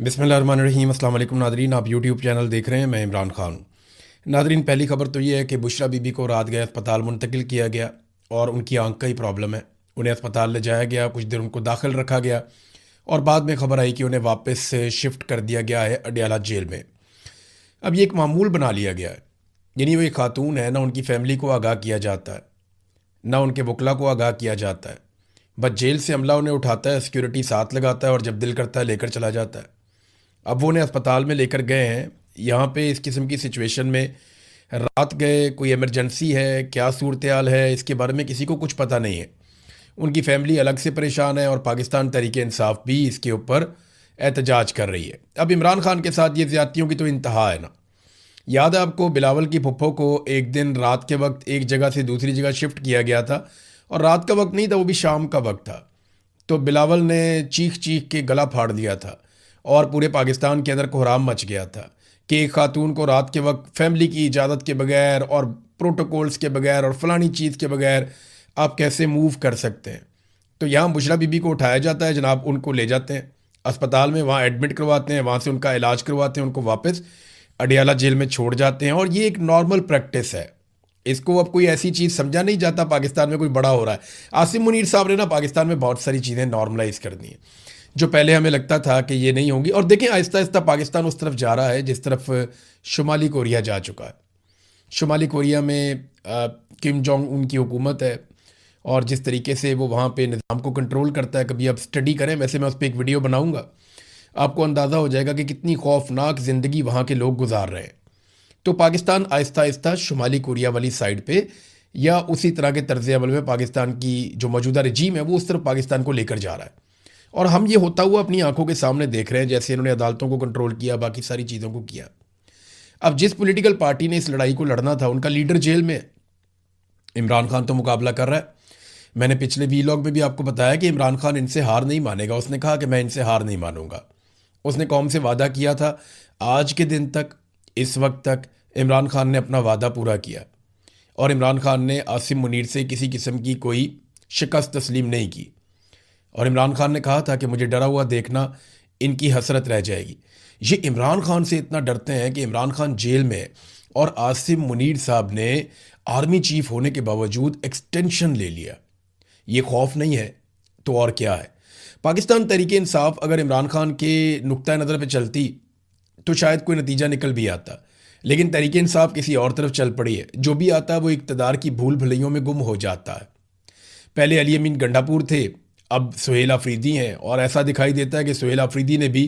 बिस्मिल्लाहिर्रहमानिर्रहीम। अस्सलाम वालेकुम नादरीन, आप यूट्यूब चैनल देख रहे हैं। मैं इमरान खान। नादरीन, पहली खबर तो ये है कि बुशरा बीबी को रात गए अस्पताल मुंतकिल किया गया और उनकी आंख का ही प्रॉब्लम है। उन्हें अस्पताल ले जाया गया, कुछ देर उनको दाखिल रखा गया और बाद में खबर आई कि उन्हें वापस शिफ्ट कर दिया गया है अडयाला जेल में। अब ये एक मामूल बना लिया गया है, यानी वो एक खातून है, ना उनकी फैमिली को आगाह किया जाता है, ना उनके वकला को आगाह किया जाता है। बस जेल से अमला उन्हें उठाता है, सिक्योरिटी साथ लगाता है और जब दिल करता है लेकर चला जाता है। अब वो उन्हें अस्पताल में लेकर गए हैं। यहाँ पे इस किस्म की सिचुएशन में रात गए, कोई इमरजेंसी है, क्या सूरत हाल है, इसके बारे में किसी को कुछ पता नहीं है। उनकी फैमिली अलग से परेशान है और पाकिस्तान तहरीक इंसाफ भी इसके ऊपर एहतजाज कर रही है। अब इमरान खान के साथ ये ज़्यादतियों की तो इंतहा है ना। याद है आपको, बिलावल की फुप्पो को एक दिन रात के वक्त एक जगह से दूसरी जगह शिफ्ट किया गया था और रात का वक्त नहीं था, वो भी शाम का वक्त था। तो बिलावल ने चीख चीख के गला फाड़ दिया था और पूरे पाकिस्तान के अंदर कोहराम मच गया था कि एक खातून को रात के वक्त फैमिली की इजाज़त के बगैर और प्रोटोकॉल्स के बगैर और फलानी चीज़ के बगैर आप कैसे मूव कर सकते हैं। तो यहाँ बुशरा बीबी को उठाया जाता है जनाब, उनको ले जाते हैं अस्पताल में, वहाँ एडमिट करवाते हैं, वहाँ से उनका इलाज करवाते हैं, उनको वापस अडियाला जेल में छोड़ जाते हैं। और ये एक नॉर्मल प्रैक्टिस है, इसको अब कोई ऐसी चीज़ समझा नहीं जाता पाकिस्तान में कोई बड़ा हो रहा है। आसिम मुनीर साहब ने ना पाकिस्तान में बहुत सारी चीज़ें नॉर्मलाइज कर दी हैं जो पहले हमें लगता था कि ये नहीं होंगी। और देखें, आहिस्ता आहिस्ता पाकिस्तान उस तरफ जा रहा है जिस तरफ शुमाली कोरिया जा चुका है। शुमाली कोरिया में किम जोंग उन की हुकूमत है और जिस तरीके से वो वहाँ पे निज़ाम को कंट्रोल करता है, कभी आप स्टडी करें, वैसे मैं उस पर एक वीडियो बनाऊँगा, आपको अंदाज़ा हो जाएगा कि कितनी खौफनाक ज़िंदगी वहाँ के लोग गुजार रहे हैं। तो पाकिस्तान आहिस्ता आहिस्ता शुमाली कोरिया वाली साइड पे या उसी तरह के तर्ज अमल में पाकिस्तान की जो मौजूदा रजीम है वो उस तरफ पाकिस्तान को लेकर जा रहा है। और हम ये होता हुआ अपनी आंखों के सामने देख रहे हैं, जैसे इन्होंने अदालतों को कंट्रोल किया, बाकी सारी चीज़ों को किया। अब जिस पॉलिटिकल पार्टी ने इस लड़ाई को लड़ना था, उनका लीडर जेल में है। इमरान खान तो मुकाबला कर रहा है। मैंने पिछले वीलॉग में भी आपको बताया कि इमरान खान इनसे हार नहीं मानेगा। उसने कहा कि मैं इनसे हार नहीं मानूंगा। उसने कौम से वादा किया था, आज के दिन तक, इस वक्त तक इमरान खान ने अपना वादा पूरा किया और इमरान खान ने आसिम मुनीर से किसी किस्म की कोई शिकस्त तस्लीम नहीं की। और इमरान खान ने कहा था कि मुझे डरा हुआ देखना इनकी हसरत रह जाएगी। ये इमरान खान से इतना डरते हैं कि इमरान खान जेल में है और आसिम मुनीर साहब ने आर्मी चीफ होने के बावजूद एक्सटेंशन ले लिया। ये खौफ नहीं है तो और क्या है। पाकिस्तान तहरीक इंसाफ अगर इमरान खान के नुक्ता नज़र पे चलती तो शायद कोई नतीजा निकल भी आता, लेकिन तहरीक इंसाफ किसी और तरफ चल पड़ी है। जो भी आता है वो इक़्तिदार की भूल भुलैयों में गुम हो जाता है। पहले अली अमीन गंडापुर थे, अब सुहेल आफरीदी हैं और ऐसा दिखाई देता है कि सुहेल आफरीदी ने भी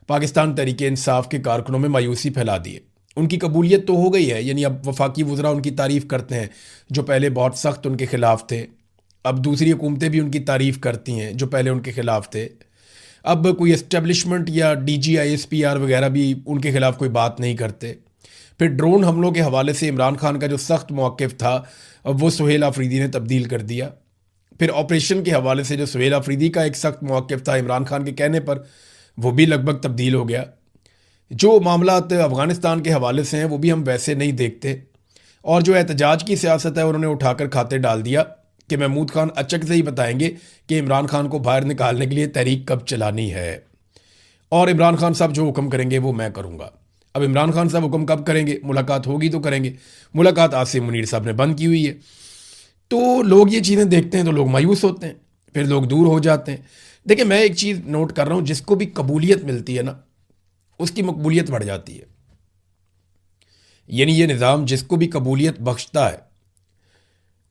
पाकिस्तान तहरीक इंसाफ के कारकुनों में मायूसी फैला दी है। उनकी कबूलियत तो हो गई है, यानी अब वफाकी वज़रा उनकी तारीफ़ करते हैं जो पहले बहुत सख्त उनके ख़िलाफ़ थे। अब दूसरी हुकूमतें भी उनकी तारीफ़ करती हैं जो पहले उनके ख़िलाफ़ थे। अब कोई इस्टेब्लिशमेंट या DG ISPR वगैरह भी उनके ख़िलाफ़ कोई बात नहीं करते। फिर ड्रोन हमलों के हवाले से इमरान खान का जो सख्त मौक़िफ़ था अब वो सुहेल आफरीदी ने तब्दील कर दिया। फिर ऑपरेशन के हवाले से जो सुहेल आफरीदी का एक सख्त मौक़िफ़ था इमरान खान के कहने पर, वो भी लगभग तब्दील हो गया। जो मामलात अफ़गानिस्तान के हवाले से हैं वो भी हम वैसे नहीं देखते। और जो एहतजाज की सियासत है उन्होंने उठाकर खाते डाल दिया कि महमूद खान अचक से ही बताएंगे कि इमरान खान को बाहर निकालने के लिए तहरीक कब चलानी है और इमरान खान साहब जो हुक्म करेंगे वो मैं करूँगा। अब इमरान खान साहब हुक्म कब करेंगे, मुलाकात होगी तो करेंगे। मुलाकात आसिम मुनीर साहब ने बंद की हुई है। तो लोग ये चीज़ें देखते हैं तो लोग मायूस होते हैं, फिर लोग दूर हो जाते हैं। देखिए, मैं एक चीज़ नोट कर रहा हूँ, जिसको भी कबूलियत मिलती है ना उसकी मकबूलियत बढ़ जाती है। यानी ये निज़ाम जिसको भी कबूलियत बख्शता है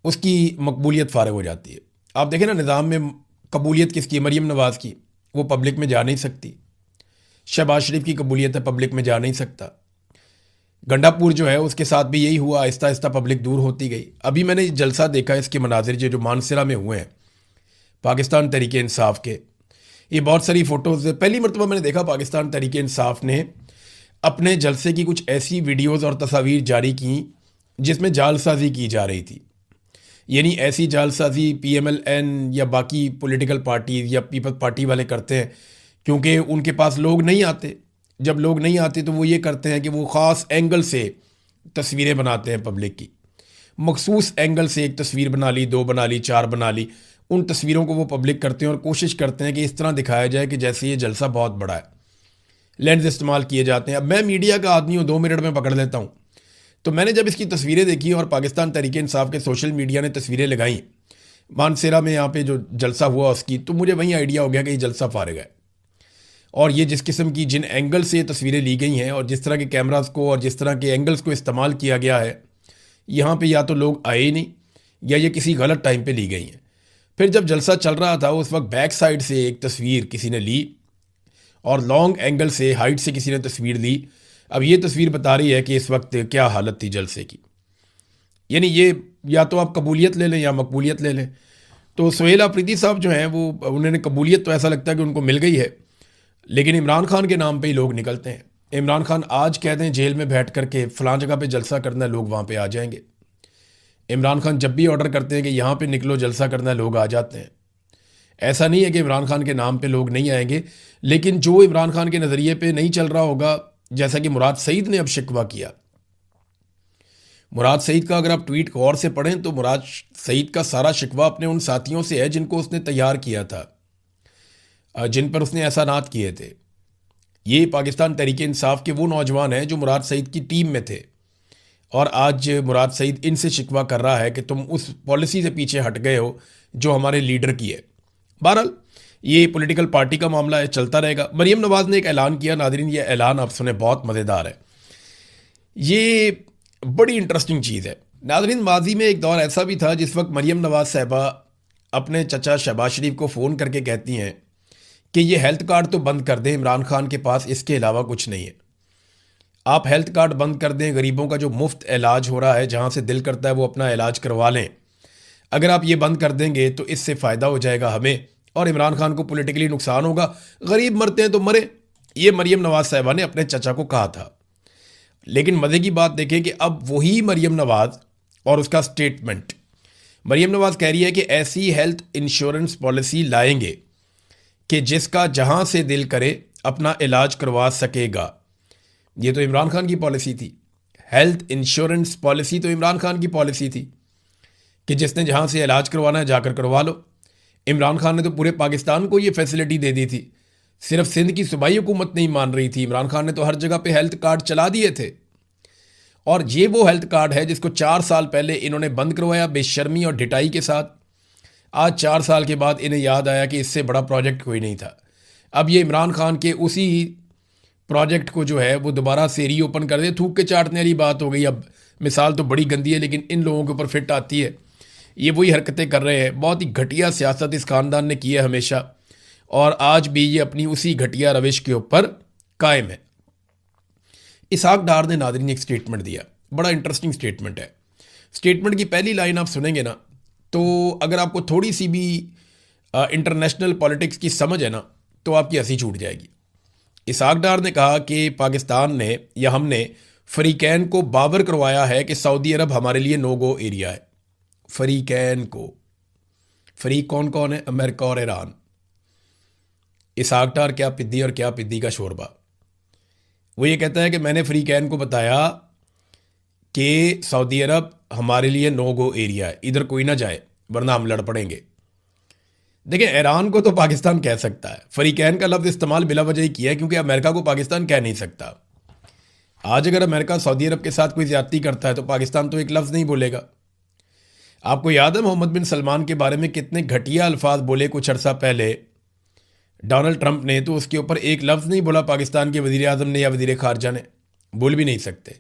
उसकी मकबूलियत फ़ारिग हो जाती है। आप देखें ना, निज़ाम में कबूलियत किसकी, मरीम नवाज़ की, वो पब्लिक में जा नहीं सकती। शहबाज शरीफ की कबूलियत है, पब्लिक में जा नहीं सकता। गंडापुर जो है उसके साथ भी यही हुआ, आहिस्ता आहिस्ता पब्लिक दूर होती गई। अभी मैंने जलसा देखा, इसके मनाजिर जो मानसरा में हुए हैं पाकिस्तान तहरीक इंसाफ के, ये बहुत सारी फ़ोटोज़, पहली मरतबा मैंने देखा पाकिस्तान तहरीक इंसाफ ने अपने जलसे की कुछ ऐसी वीडियोज़ और तस्वीर जारी की जिसमें जालसाजी की जा रही थी। यानी ऐसी जालसाजी PMLN या बाकी पॉलिटिकल पार्टीज़ या पीपल्स पार्टी वाले करते हैं क्योंकि उनके पास लोग नहीं आते। जब लोग नहीं आते तो वो ये करते हैं कि वो ख़ास एंगल से तस्वीरें बनाते हैं पब्लिक की। मखसूस एंगल से एक तस्वीर बना ली, 2 बना ली, 4 बना ली, उन तस्वीरों को वो पब्लिक करते हैं और कोशिश करते हैं कि इस तरह दिखाया जाए कि जैसे ये जलसा बहुत बड़ा है। लेंस इस्तेमाल किए जाते हैं। अब मैं मीडिया का आदमी हूँ, 2 मिनट में पकड़ लेता हूँ। तो मैंने जब इसकी तस्वीरें देखी और पाकिस्तान तहरीक इंसाफ के सोशल मीडिया ने तस्वीरें लगाई मानसेरा में, यहाँ पे जो जलसा हुआ उसकी, तो मुझे वहीं आइडिया हो गया कि ये जलसा फारिग है। और ये जिस किस्म की, जिन एंगल से ये तस्वीरें ली गई हैं और जिस तरह के कैमरास को और जिस तरह के एंगल्स को इस्तेमाल किया गया है, यहाँ पे या तो लोग आए ही नहीं या ये किसी गलत टाइम पे ली गई हैं। फिर जब जलसा चल रहा था उस वक्त बैक साइड से एक तस्वीर किसी ने ली और लॉन्ग एंगल से, हाइट से किसी ने तस्वीर ली। अब ये तस्वीर बता रही है कि इस वक्त क्या हालत थी जलसे की। यानी ये या तो आप कबूलियत ले लें या मकबूलियत ले लें। तो सुहेल आफरीदी साहब जो हैं वो, उन्होंने कबूलियत तो ऐसा लगता है कि उनको मिल गई है, लेकिन इमरान खान के नाम पे ही लोग निकलते हैं। इमरान खान आज कह दें जेल में बैठ करके फ़लाँ जगह पे जलसा करना है, लोग वहाँ पे आ जाएंगे। इमरान खान जब भी ऑर्डर करते हैं कि यहाँ पे निकलो जलसा करना है, लोग आ जाते हैं। ऐसा नहीं है कि इमरान खान के नाम पे लोग नहीं आएंगे, लेकिन जो इमरान खान के नज़रिए पे नहीं चल रहा होगा, जैसा कि मुराद सईद ने अब शिकवा किया। मुराद सईद का अगर आप ट्वीट गौर से पढ़ें तो मुराद सईद का सारा शिकवा अपने उन साथियों से है जिनको उसने तैयार किया था, जिन पर उसने एहसानात किए थे। ये पाकिस्तान तहरीक इंसाफ के वो नौजवान हैं जो मुराद सईद की टीम में थे, और आज मुराद सईद इनसे शिकवा कर रहा है कि तुम उस पॉलिसी से पीछे हट गए हो जो हमारे लीडर की है। बहरहाल ये पॉलिटिकल पार्टी का मामला है, चलता रहेगा। मरीम नवाज़ ने एक ऐलान किया, नादरीन ये ऐलान आप सुने, बहुत मज़ेदार है। ये बड़ी इंटरेस्टिंग चीज़ है नादरीन। माजी में एक दौर ऐसा भी था जिस वक्त मरीम नवाज़ साहबा अपने चचा शहबाज शरीफ को फ़ोन करके कहती हैं कि ये हेल्थ कार्ड तो बंद कर दें, इमरान खान के पास इसके अलावा कुछ नहीं है। आप हेल्थ कार्ड बंद कर दें, गरीबों का जो मुफ्त इलाज हो रहा है, जहाँ से दिल करता है वो अपना इलाज करवा लें, अगर आप ये बंद कर देंगे तो इससे फ़ायदा हो जाएगा हमें और इमरान खान को पॉलिटिकली नुकसान होगा। गरीब मरते हैं तो मरे, ये मरीम नवाज़ साहबा ने अपने चचा को कहा था। लेकिन मज़े की बात देखें कि अब वही मरीम नवाज़ और उसका स्टेटमेंट, मरीम नवाज़ कह रही है कि ऐसी हेल्थ इंश्योरेंस पॉलिसी लाएंगे कि जिसका जहाँ से दिल करे अपना इलाज करवा सकेगा। ये तो इमरान खान की पॉलिसी थी, हेल्थ इंश्योरेंस पॉलिसी तो इमरान खान की पॉलिसी थी कि जिसने जहाँ से इलाज करवाना है जाकर करवा लो। इमरान खान ने तो पूरे पाकिस्तान को ये फैसिलिटी दे दी थी, सिर्फ सिंध की सूबाई हुकूमत नहीं मान रही थी। इमरान खान ने तो हर जगह पे हेल्थ कार्ड चला दिए थे, और ये वो हेल्थ कार्ड है जिसको 4 साल पहले इन्होंने बंद करवाया बेशर्मी और ढिठाई के साथ। आज 4 साल के बाद इन्हें याद आया कि इससे बड़ा प्रोजेक्ट कोई नहीं था। अब ये इमरान खान के उसी प्रोजेक्ट को जो है वो दोबारा से रीओपन कर दे, थूक के चाटने वाली बात हो गई। अब मिसाल तो बड़ी गंदी है लेकिन इन लोगों के ऊपर फिट आती है। ये वही हरकतें कर रहे हैं, बहुत ही घटिया सियासत इस ख़ानदान ने की है हमेशा, और आज भी ये अपनी उसी घटिया रविश के ऊपर कायम है। इसहाक डार ने नादरीन एक स्टेटमेंट दिया, बड़ा इंटरेस्टिंग स्टेटमेंट है। स्टेटमेंट की पहली लाइन आप सुनेंगे ना तो अगर आपको थोड़ी सी भी इंटरनेशनल पॉलिटिक्स की समझ है ना तो आपकी हंसी छूट जाएगी। इसहाक डार ने कहा कि पाकिस्तान ने या हमने फरीकैन को बावर करवाया है कि सऊदी अरब हमारे लिए नो गो एरिया है। फरीकैन को, फरीक कौन कौन है? अमेरिका और ईरान। इसहाक डार क्या पिद्दी और क्या पिद्दी का शोरबा। वो ये कहता है कि मैंने फरीकैन को बताया कि सऊदी अरब हमारे लिए नो गो एरिया है, इधर कोई ना जाए वरना हम लड़ पड़ेंगे। देखिए, ईरान को तो पाकिस्तान कह सकता है, फरीकैन का लफ्ज़ इस्तेमाल बिला वजह ही किया है क्योंकि अमेरिका को पाकिस्तान कह नहीं सकता। आज अगर अमेरिका सऊदी अरब के साथ कोई ज़्यादती करता है तो पाकिस्तान तो एक लफ्ज़ नहीं बोलेगा। आपको याद है मोहम्मद बिन सलमान के बारे में कितने घटिया अल्फाज बोले कुछ अर्सा पहले डोनाल्ड ट्रंप ने, तो उसके ऊपर एक लफ्ज़ नहीं बोला पाकिस्तान के वज़ीर आज़म ने या वज़ीर ख़ारजा ने, बोल भी नहीं सकते।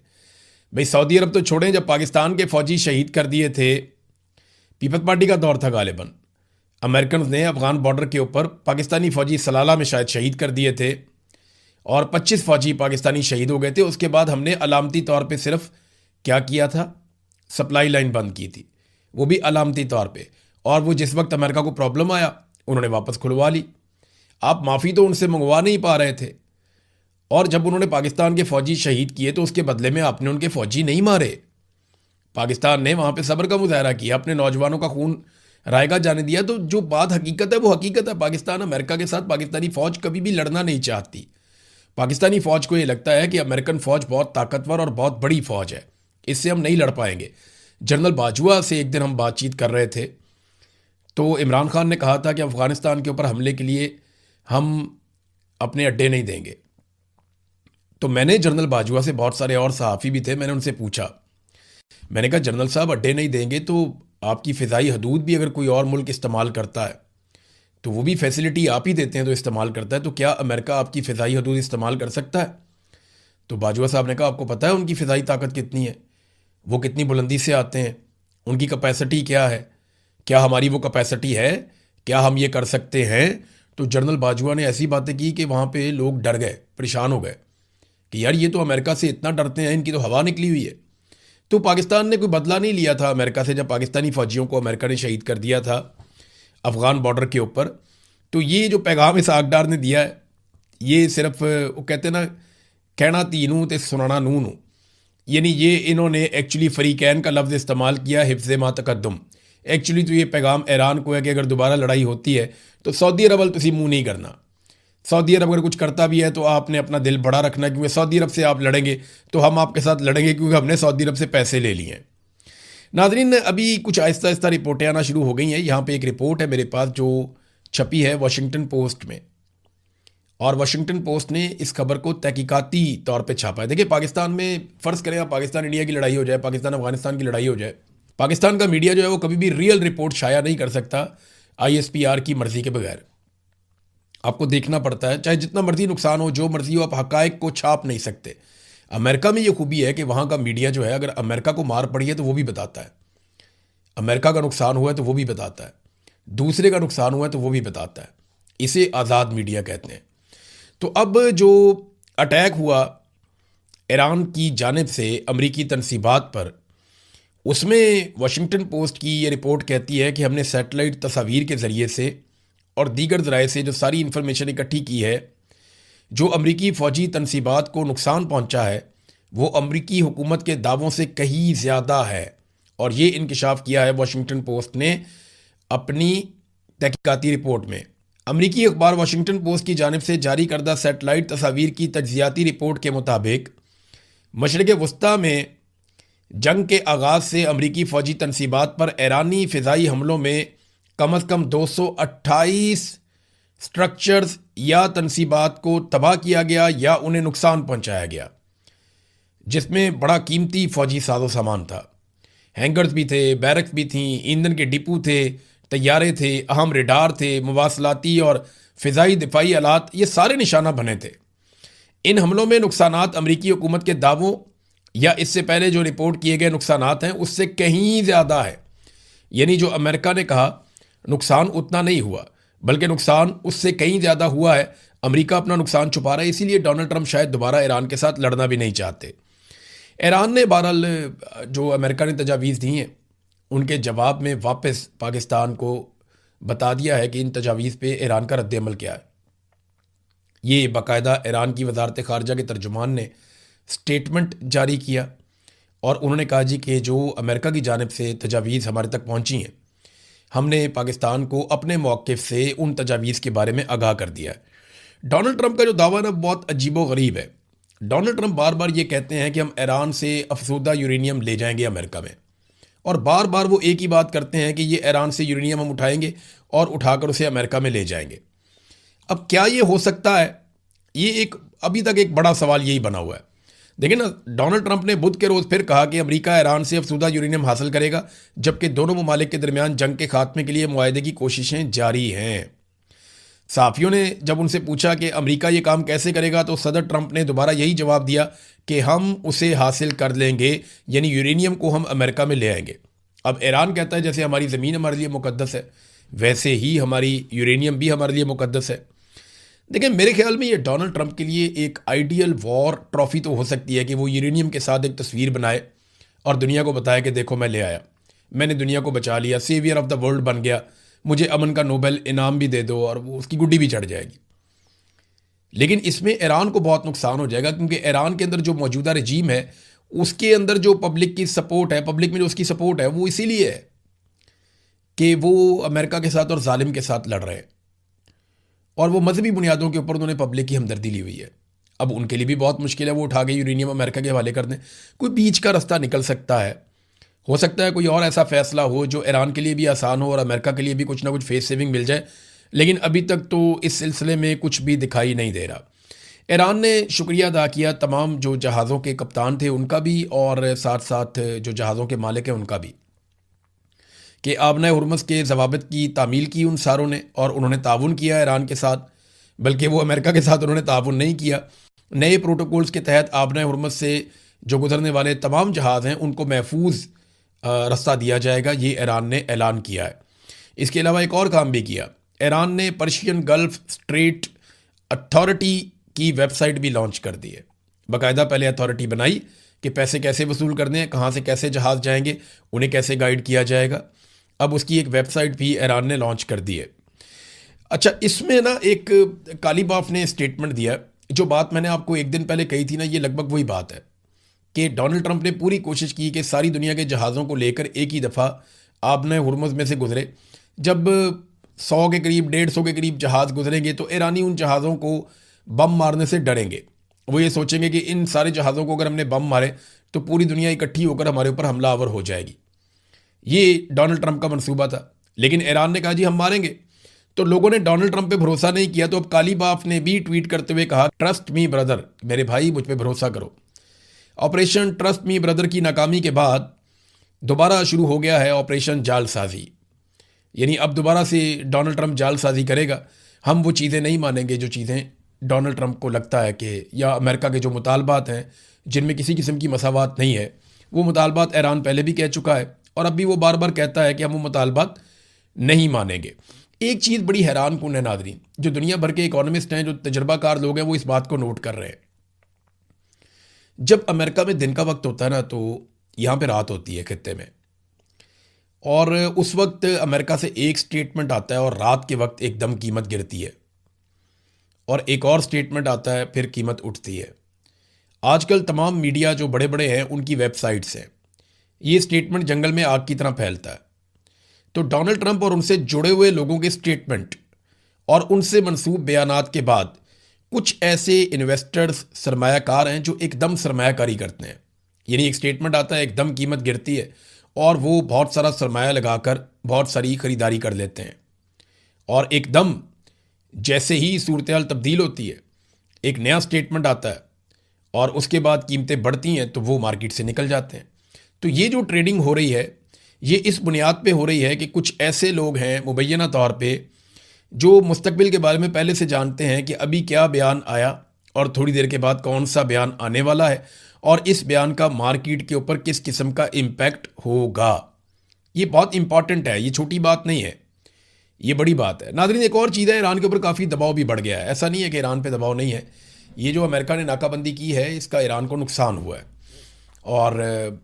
भाई सऊदी अरब तो छोड़ें, जब पाकिस्तान के फ़ौजी शहीद कर दिए थे, पीपल्स पार्टी का दौर था गालिबन, अमेरिकन ने अफ़गान बॉर्डर के ऊपर पाकिस्तानी फ़ौजी सलाला में शायद शहीद कर दिए थे और 25 फ़ौजी पाकिस्तानी शहीद हो गए थे। उसके बाद हमने अलामती तौर पे सिर्फ क्या किया था, सप्लाई लाइन बंद की थी, वो भी अलामती तौर पे, और वो जिस वक्त अमेरिका को प्रॉब्लम आया उन्होंने वापस खुलवा ली। आप माफ़ी तो उनसे मंगवा नहीं पा रहे थे, और जब उन्होंने पाकिस्तान के फ़ौजी शहीद किए तो उसके बदले में आपने उनके फ़ौजी नहीं मारे। पाकिस्तान ने वहाँ पे सब्र का मुजाहरा किया, अपने नौजवानों का खून रायगा जाने दिया। तो जो बात हकीकत है वो हकीकत है। पाकिस्तान अमेरिका के साथ पाकिस्तानी फ़ौज कभी भी लड़ना नहीं चाहती। पाकिस्तानी फ़ौज को ये लगता है कि अमेरिकन फ़ौज बहुत ताकतवर और बहुत बड़ी फ़ौज है, इससे हम नहीं लड़ पाएंगे। जनरल बाजवा से एक दिन हम बातचीत कर रहे थे तो इमरान खान ने कहा था कि अफ़गानिस्तान के ऊपर हमले के लिए हम अपने अड्डे नहीं देंगे। तो मैंने जनरल बाजवा से, बहुत सारे और सहाफ़ी भी थे, मैंने उनसे पूछा, मैंने कहा जनरल साहब अड्डे नहीं देंगे तो आपकी फ़िज़ाई हदूद भी अगर कोई और मुल्क इस्तेमाल करता है तो वो भी फैसिलिटी आप ही देते हैं तो इस्तेमाल करता है, तो क्या अमेरिका आपकी फ़िज़ाई हदूद इस्तेमाल कर सकता है? तो बाजवा साहब ने कहा आपको पता है उनकी फ़िज़ाई ताकत कितनी है, वो कितनी बुलंदी से आते हैं, उनकी कैपेसिटी क्या है, क्या हमारी वो कैपेसिटी है, क्या हम ये कर सकते हैं? तो जनरल बाजवा ने ऐसी बातें की कि वहाँ पे लोग डर गए, परेशान हो गए कि यार ये तो अमेरिका से इतना डरते हैं, इनकी तो हवा निकली हुई है। तो पाकिस्तान ने कोई बदला नहीं लिया था अमेरिका से, जब पाकिस्तानी फ़ौजियों को अमेरिका ने शहीद कर दिया था अफ़गान बॉर्डर के ऊपर। तो ये जो पैगाम इस आगडार ने दिया है, ये सिर्फ वो कहते हैं ना, कहना तीनों ते सुनाना नूनू, यानी ये इन्होंने एक्चुअली फ़रीकैन का लफ्ज़ इस्तेमाल किया, हिफ्ज़ मा तकद्दुम। एक्चुअली तो ये पैगाम ईरान को है कि अगर दोबारा लड़ाई होती है तो सऊदी अरब तुसी मुँह नहीं करना, सऊदी अरब अगर कुछ करता भी है तो आपने अपना दिल बड़ा रखना, क्योंकि सऊदी अरब से आप लड़ेंगे तो हम आपके साथ लड़ेंगे क्योंकि हमने सऊदी अरब से पैसे ले लिए हैं। नाज़रीन, अभी कुछ आहिस्ता आहिस्ता रिपोर्टें आना शुरू हो गई हैं। यहाँ पे एक रिपोर्ट है मेरे पास जो छपी है वाशिंगटन पोस्ट में, और वाशिंगटन पोस्ट ने इस खबर को तहकीकाती तौर पे छापा है। देखिए, पाकिस्तान में फ़र्ज़ करें आप, पाकिस्तान इंडिया की लड़ाई हो जाए, पाकिस्तान अफगानिस्तान की लड़ाई हो जाए, पाकिस्तान का मीडिया जो है वो कभी भी रियल रिपोर्ट शाया नहीं कर सकता ISPR की मर्ज़ी के बगैर। आपको देखना पड़ता है, चाहे जितना मर्जी नुकसान हो, जो मर्जी हो, आप हकायक को छाप नहीं सकते। अमेरिका में ये खूबी है कि वहाँ का मीडिया जो है, अगर अमेरिका को मार पड़ी है तो वो भी बताता है, अमेरिका का नुकसान हुआ है तो वो भी बताता है, दूसरे का नुकसान हुआ है तो वो भी बताता है। इसे आज़ाद मीडिया कहते हैं। तो अब जो अटैक हुआ ईरान की जानिब से अमरीकी तनसीबात पर, उसमें वाशिंगटन पोस्ट की ये रिपोर्ट कहती है कि हमने सैटेलाइट तस्वीर के ज़रिए से और दीगर ज़राए से जो सारी इन्फॉर्मेशन इकट्ठी की है, जो अमरीकी फ़ौजी तनसीबात को नुकसान पहुंचा है वो अमरीकी हुकूमत के दावों से कहीं ज़्यादा है। और ये इंकशाफ किया है वाशिंगटन पोस्ट ने अपनी तहकीकाती रिपोर्ट में। अमरीकी अखबार वाशिंगटन पोस्ट की जानिब से जारी करदा सैटेलाइट तस्वीर की तज्ज़ियाती रिपोर्ट के मुताबिक मशरिक़ वस्ता में जंग के आगाज़ से अमरीकी फ़ौजी तनसीबात पर ईरानी फ़िज़ाई हमलों में कम अज़ कम 228 स्ट्रक्चर्स या तनसीबात को तबाह किया गया या उन्हें नुकसान पहुंचाया गया, जिसमें बड़ा कीमती फ़ौजी साजो सामान था। हैंगर्स भी थे, बैरक्स भी थीं, ईंधन के डिपो थे, तैयारे थे, अहम रेडार थे, मवासलाती और फ़िज़ाई दिफाई आलात, ये सारे निशाना बने थे। इन हमलों में नुकसानात अमरीकी हुकूमत के दावों या इससे पहले जो रिपोर्ट किए गए नुकसानात हैं उससे कहीं ज़्यादा है। यानी जो अमेरिका ने कहा नुकसान उतना नहीं हुआ, बल्कि नुकसान उससे कहीं ज़्यादा हुआ है। अमेरिका अपना नुकसान छुपा रहा है, इसीलिए डोनाल्ड ट्रंप शायद दोबारा ईरान के साथ लड़ना भी नहीं चाहते। ईरान ने बहरहाल जो अमेरिका ने तजावीज़ दी हैं उनके जवाब में वापस पाकिस्तान को बता दिया है कि इन तजावीज़ पे ईरान का रद्द-ए-अमल क्या है। ये बाकायदा ईरान की वजारत ख़ारजा के तर्जुमान ने स्टेटमेंट जारी किया और उन्होंने कहा जी कि जो अमेरिका की जानिब से तजावीज़ हमारे तक पहुँची हैं, हमने पाकिस्तान को अपने मौक़िफ़ से उन तजावीज़ के बारे में आगाह कर दिया है। डोनाल्ड ट्रंप का जो दावा है ना बहुत अजीबो गरीब है। डोनाल्ड ट्रंप बार बार ये कहते हैं कि हम ईरान से अफसुदा यूरेनियम ले जाएंगे अमेरिका में, और बार बार वो एक ही बात करते हैं कि ये ईरान से यूरेनियम हम उठाएंगे और उठाकर उसे अमेरिका में ले जाएंगे। अब क्या ये हो सकता है? ये एक अभी तक एक बड़ा सवाल यही बना हुआ है। देखिए ना, डोनाल्ड ट्रंप ने बुध के रोज़ फिर कहा कि अमेरिका ईरान से अफसुदा यूरेनियम हासिल करेगा, जबकि दोनों ममालिक के दरमियान जंग के खात्मे के लिए मुआहदे की कोशिशें जारी हैं। सहाफ़ियों ने जब उनसे पूछा कि अमेरिका ये काम कैसे करेगा, तो सदर ट्रंप ने दोबारा यही जवाब दिया कि हम उसे हासिल कर लेंगे, यानी यूरेनियम को हम अमेरिका में ले आएंगे। अब ईरान कहता है जैसे हमारी ज़मीन हमारे लिए मुकद्दस है, वैसे ही हमारी यूरेनियम भी हमारे लिए मुकद्दस है। देखिए, मेरे ख्याल में ये डोनाल्ड ट्रंप के लिए एक आइडियल वॉर ट्रॉफी तो हो सकती है कि वो यूरेनियम के साथ एक तस्वीर बनाए और दुनिया को बताए कि देखो मैं ले आया, मैंने दुनिया को बचा लिया, सेवियर ऑफ द वर्ल्ड बन गया, मुझे अमन का नोबेल इनाम भी दे दो, और वो उसकी गुड्डी भी चढ़ जाएगी। लेकिन इसमें ईरान को बहुत नुकसान हो जाएगा, क्योंकि ईरान के अंदर जो मौजूदा रजीम है उसके अंदर जो पब्लिक की सपोर्ट है, पब्लिक में जो उसकी सपोर्ट है वो इसीलिए है कि वो अमेरिका के साथ और जालिम के साथ लड़ रहे हैं, और वो मजहबी बुनियादों के ऊपर उन्होंने पब्लिक की हमदर्दी ली हुई है। अब उनके लिए भी बहुत मुश्किल है वो उठा के यूरेनियम अमेरिका के हवाले कर दें। कोई बीच का रास्ता निकल सकता है, हो सकता है कोई और ऐसा फैसला हो जो ईरान के लिए भी आसान हो और अमेरिका के लिए भी कुछ ना कुछ फेस सेविंग मिल जाए, लेकिन अभी तक तो इस सिलसिले में कुछ भी दिखाई नहीं दे रहा। ईरान ने शुक्रिया अदा किया तमाम जो जहाज़ों के कप्तान थे उनका भी, और साथ साथ जो जहाज़ों के मालिक हैं उनका भी, कि आबना हुर्मुज़ के ज़वाबित की तामील की उन सारों ने, और उन्होंने ताउन किया ईरान के साथ, बल्कि वो अमेरिका के साथ उन्होंने ताउन नहीं किया। नए प्रोटोकॉल्स के तहत आबना हुर्मुज़ से जो गुजरने वाले तमाम जहाज़ हैं उनको महफूज रास्ता दिया जाएगा, ये ईरान ने ऐलान किया है। इसके अलावा एक और काम भी किया, ईरान ने पर्शियन गल्फ स्ट्रेट अथॉरिटी की वेबसाइट भी लॉन्च कर दी है। बाकायदा पहले अथॉरिटी बनाई कि पैसे कैसे वसूल करने हैं, कहाँ से कैसे जहाज़ जाएंगे, उन्हें कैसे गाइड किया जाएगा। अब उसकी एक वेबसाइट भी ईरान ने लॉन्च कर दी है। अच्छा, इसमें ना एक कालीबाफ ने स्टेटमेंट दिया, जो बात मैंने आपको एक दिन पहले कही थी ना, ये लगभग वही बात है कि डोनाल्ड ट्रंप ने पूरी कोशिश की कि सारी दुनिया के जहाज़ों को लेकर एक ही दफ़ा आबना हुर्मुज़ में से गुजरे। जब 100 के करीब 150 के करीब जहाज़ गुजरेंगे तो ईरानी उन जहाज़ों को बम मारने से डरेंगे। वो ये सोचेंगे कि इन सारे जहाज़ों को अगर हमने बम मारे तो पूरी दुनिया इकट्ठी होकर हमारे ऊपर हमलावर हो जाएगी। ये डोनाल्ड ट्रंप का मंसूबा था, लेकिन ईरान ने कहा जी हम मारेंगे। तो लोगों ने डोनाल्ड ट्रंप पे भरोसा नहीं किया, तो अब कालीबाफ ने भी ट्वीट करते हुए कहा, ट्रस्ट मी ब्रदर, मेरे भाई मुझ पे भरोसा करो। ऑपरेशन ट्रस्ट मी ब्रदर की नाकामी के बाद दोबारा शुरू हो गया है ऑपरेशन जालसाजी। यानी अब दोबारा से डोनाल्ड ट्रंप जालसाजी करेगा। हम वो चीज़ें नहीं मानेंगे जो चीज़ें डोनाल्ड ट्रंप को लगता है कि, या अमेरिका के जो मुतालबात हैं जिनमें किसी किस्म की मसावत नहीं है, वो मुतालबात ईरान पहले भी कह चुका है और अब भी वो बार बार कहता है कि हम वो मुतालबात नहीं मानेंगे। एक चीज़ बड़ी हैरान कुन है नादरीन, जो दुनिया भर के इकोनॉमिस्ट हैं, जो तजर्बाकार लोग हैं, वो इस बात को नोट कर रहे हैं। जब अमेरिका में दिन का वक्त होता है ना, तो यहाँ पे रात होती है खित्ते में, और उस वक्त अमेरिका से एक स्टेटमेंट आता है और रात के वक्त एकदम कीमत गिरती है, और एक और स्टेटमेंट आता है फिर कीमत उठती है। आजकल तमाम मीडिया जो बड़े बड़े हैं उनकी वेबसाइट्स हैं, ये स्टेटमेंट जंगल में आग की तरह फैलता है। तो डोनाल्ड ट्रंप और उनसे जुड़े हुए लोगों के स्टेटमेंट और उनसे मनसूब बयानात के बाद कुछ ऐसे इन्वेस्टर्स, सरमायाकार हैं जो एकदम सरमायाकारी करते हैं। यानी एक स्टेटमेंट आता है, एकदम कीमत गिरती है और वो बहुत सारा सरमाया लगाकर बहुत सारी ख़रीदारी कर लेते हैं, और एकदम जैसे ही सूरत हाल तब्दील होती है एक नया स्टेटमेंट आता है और उसके बाद कीमतें बढ़ती हैं तो वो मार्केट से निकल जाते हैं। तो ये जो ट्रेडिंग हो रही है ये इस बुनियाद पे हो रही है कि कुछ ऐसे लोग हैं मुबैना तौर पे जो मुस्तकबिल के बारे में पहले से जानते हैं कि अभी क्या बयान आया और थोड़ी देर के बाद कौन सा बयान आने वाला है और इस बयान का मार्केट के ऊपर किस किस्म का इम्पैक्ट होगा। ये बहुत इंपॉर्टेंट है, ये छोटी बात नहीं है, ये बड़ी बात है। नाज़रीन, एक और चीज़ है, ईरान के ऊपर काफ़ी दबाव भी बढ़ गया है। ऐसा नहीं है कि ईरान पे दबाव नहीं है। ये जो अमेरिका ने नाकाबंदी की है इसका ईरान को नुकसान हुआ है, और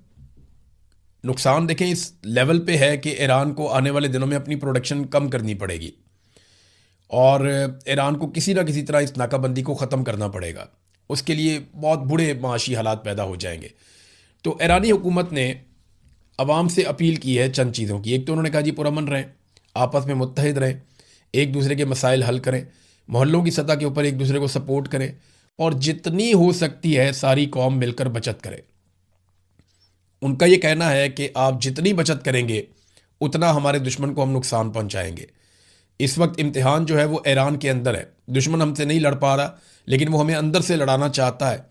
नुकसान देखें इस लेवल पे है कि ईरान को आने वाले दिनों में अपनी प्रोडक्शन कम करनी पड़ेगी और ईरान को किसी ना किसी तरह इस नाकाबंदी को ख़त्म करना पड़ेगा। उसके लिए बहुत बुरे माशी हालात पैदा हो जाएंगे। तो ईरानी हुकूमत ने अवाम से अपील की है चंद चीज़ों की। एक तो उन्होंने कहा जी पुरअमन रहें, आपस में मुत्तहिद रहें, एक दूसरे के मसाइल हल करें, मोहल्लों की सतह के ऊपर एक दूसरे को सपोर्ट करें, और जितनी हो सकती है सारी कौम मिलकर बचत करे। उनका ये कहना है कि आप जितनी बचत करेंगे उतना हमारे दुश्मन को हम नुकसान पहुंचाएंगे। इस वक्त इम्तिहान जो है वो ईरान के अंदर है। दुश्मन हमसे नहीं लड़ पा रहा, लेकिन वो हमें अंदर से लड़ाना चाहता है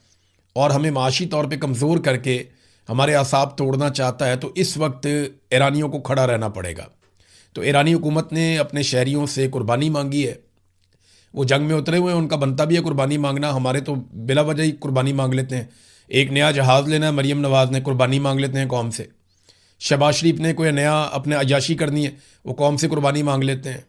और हमें माशी तौर पे कमज़ोर करके हमारे आसाब तोड़ना चाहता है। तो इस वक्त ईरानियों को खड़ा रहना पड़ेगा। तो ईरानी हुकूमत ने अपने शहरियों से कुर्बानी मांगी है। वो जंग में उतरे हुए हैं, उनका बनता भी है कुर्बानी मांगना। हमारे तो बिला वजह ही कुर्बानी मांग लेते हैं। एक नया जहाज़ लेना है, मरीम नवाज़ ने कुर्बानी मांग लेते हैं कौम से। शहबाज शरीफ ने कोई नया अपने अयाशी करनी है, वो कौम से कुर्बानी मांग लेते हैं।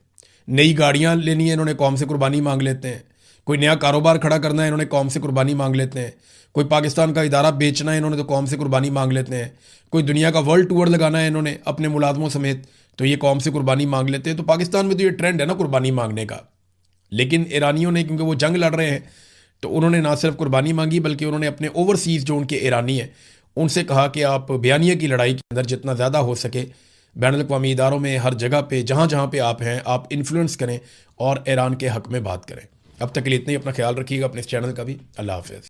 नई गाड़ियाँ लेनी है, इन्होंने कौम से कुर्बानी मांग लेते हैं। कोई नया कारोबार खड़ा करना है, इन्होंने कौम से कुर्बानी मांग लेते हैं। कोई पाकिस्तान का इदारा बेचना है, इन्होंने तो कौम से कुर्बानी मांग लेते हैं। कोई दुनिया का वर्ल्ड टूर लगाना है इन्होंने अपने मुलाजमों समेत, तो ये कौम से कुर्बानी मांग लेते हैं। तो पाकिस्तान में तो ये ट्रेंड है ना कुर्बानी मांगने का। लेकिन ईरानियों ने, क्योंकि वो जंग लड़ रहे हैं, तो उन्होंने ना सिर्फ कुर्बानी मांगी बल्कि उन्होंने अपने ओवरसीज़ जो उनके ईरानी हैं उनसे कहा कि आप बयानिया की लड़ाई के अंदर जितना ज़्यादा हो सके बैनुल-अक़वामी इदारों में, हर जगह पे जहाँ जहाँ पे आप हैं, आप इन्फ्लुएंस करें और ईरान के हक़ में बात करें। अब तक के लिए इतना ही। अपना ख्याल रखिएगा, अपने इस चैनल का भी। अल्लाह हाफ़िज़।